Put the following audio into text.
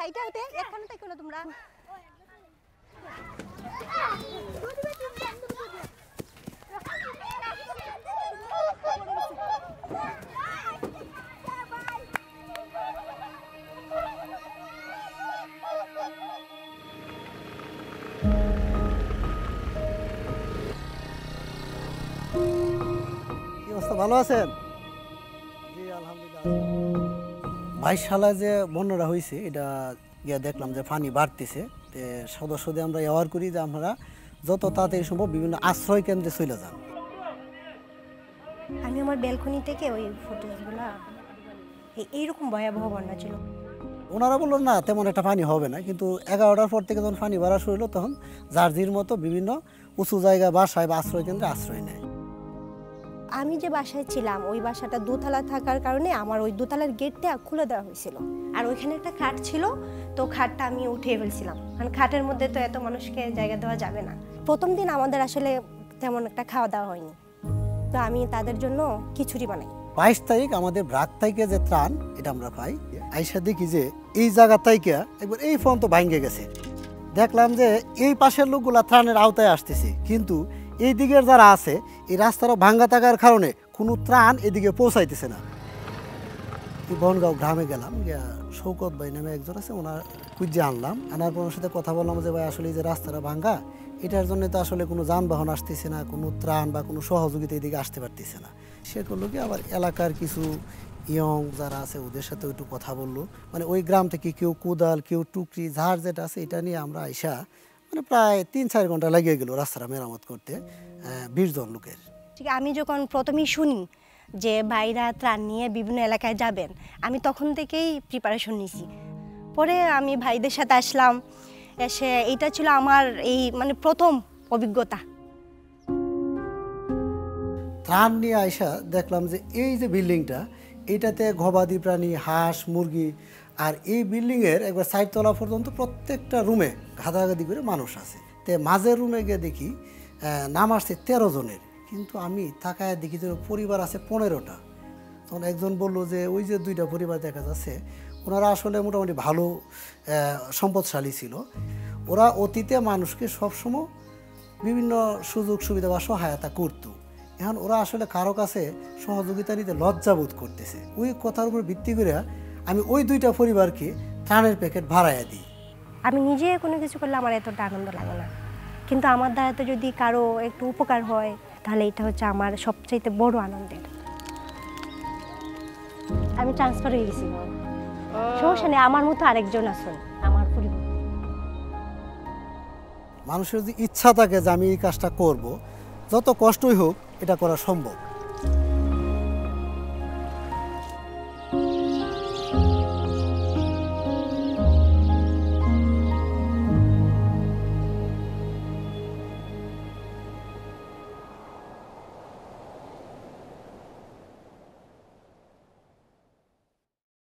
সাইডে হতে এখানে থেকে না তোমরা ভালো আছেন? জি আলহামদুলিল্লাহ। 22 সালে যে বন্যাটা হয়েছে এটা গিয়ে দেখলাম যে পানি বাড়তেছে, সদস্যদের আমরা অ্যাওয়ার করি যে আপনারা যত তাড়াতাড়ি সম্ভব বিভিন্ন আশ্রয় কেন্দ্রে চলে যান। আমি আমার ব্যালকনি থেকে ওই ফুটেজগুলো এইরকম ভয়াবহ বন্যা ছিল। ওনারা বললো না তেমন একটা পানি হবে না, কিন্তু 11টার পর থেকে যখন পানি বাড়া শুরু হলো তখন যার জির মতো বিভিন্ন উঁচু জায়গায় বাসায় বা আশ্রয় কেন্দ্রে আশ্রয় নেয়। আমি যে বাসায় ছিলাম ওই বাসাটা দোতলা থাকার কারণে আমার ওই দোতলার গেটটা খুলে দেওয়া হয়েছিল, আর ওইখানে একটা খাট ছিল, তো খাটটা আমি উঠিয়ে ফেলছিলাম, কারণ খাটের মধ্যে তো এত মানুষকে জায়গা দেওয়া যাবে না। প্রথম দিন আমাদের আসলে তেমন একটা খাওয়া দাওয়া হয়নি, তো আমি তাদের জন্য খিচুড়ি বানাই। 22 তারিখ আমাদের ব্রাক থেকে যে ত্রাণ এটা আমরা পাই, আইসা দেখি যে এই জায়গা থেকে একবার এই ফোন তো ভাঙ্গে গেছে। দেখলাম যে এই পাশের লোকগুলা ত্রাণের আওতায় আসতেছে, কিন্তু এই দিকের যারা আছে এই রাস্তাটা ভাঙ্গা থাকার কারণে কোনো ত্রাণ এদিকে পৌঁছাইতেছে না। এই বনগাঁও গ্রামে গেলাম, শৌকত ভাই নামে একজন আছে, ওনার খুঁজে আনলাম, আনার পর ওনার সাথে কথা বললাম যে ভাই আসলে এই যে রাস্তাটা ভাঙ্গা এটার জন্য তো আসলে কোনো যানবাহন আসতেছে না, কোনো ত্রাণ বা কোনো সহযোগিতা এদিকে আসতে পারতেছে না। সে করলো কি আবার এলাকার কিছু ইয়ং যারা আছে ওদের সাথে একটু কথা বললো, মানে ওই গ্রাম থেকে কেউ কোদাল কেউ টুকরি ঝাড় যেটা আছে এটা নিয়ে আমরা আইসা মানে প্রায় 3-4 ঘন্টা লাগিয়ে গেল রাস্তাটা মেরামত করতে 20 জন লোকের। ঠিক আমি যখন প্রথমেই শুনি যে ভাইরা ত্রাণ নিয়ে বিভিন্ন এলাকায় যাবেন, আমি তখন থেকেই প্রিপারেশন নিছি। পরে আমি ভাইদের সাথে আসলাম, এসে এইটা ছিল আমার এই মানে প্রথম অভিজ্ঞতা। ত্রাণ নিয়ে আইসা দেখলাম যে এই যে বিল্ডিংটা এইটাতে গবাদি প্রাণী হাঁস মুরগি, আর এই বিল্ডিংয়ের একবার 4 তলা পর্যন্ত প্রত্যেকটা রুমে গাদাগাদি করে মানুষ আছে। তো মাঝের রুমে গিয়ে দেখি নাম আসছে 13 জনের, কিন্তু আমি তাকায় দেখি যে পরিবার আছে 15টা। তখন একজন বললো যে ওই যে 2টা পরিবার দেখা যাচ্ছে ওনারা আসলে মোটামুটি ভালো সম্পদশালী ছিল, ওরা অতীতে মানুষকে সবসময় বিভিন্ন সুযোগ সুবিধা বা সহায়তা করতো, এখন ওরা আসলে কারো কাছে সহযোগিতা নিতে লজ্জাবোধ করতেছে। ওই কথার উপর ভিত্তি করে আমি ওই 2টা পরিবারকে ত্রাণের প্যাকেট ভাড়াইয়া দিই। আমি নিজে কোনো কিছু করলে আমার এতটা আনন্দ লাগে না, কিন্তু আমার দ্বারাতে যদি কারো একটু উপকার হয় তাহলে এটা হচ্ছে আমার সবচাইতে বড় আনন্দের। আমি ট্রান্সফার হয়ে গেছি, সমস্যা নেই, আমার মতো আরেকজন আছেন আমার পরিবার। মানুষের যদি ইচ্ছা থাকে যে আমি এই কাজটা করব, যত কষ্টই হোক এটা করা সম্ভব।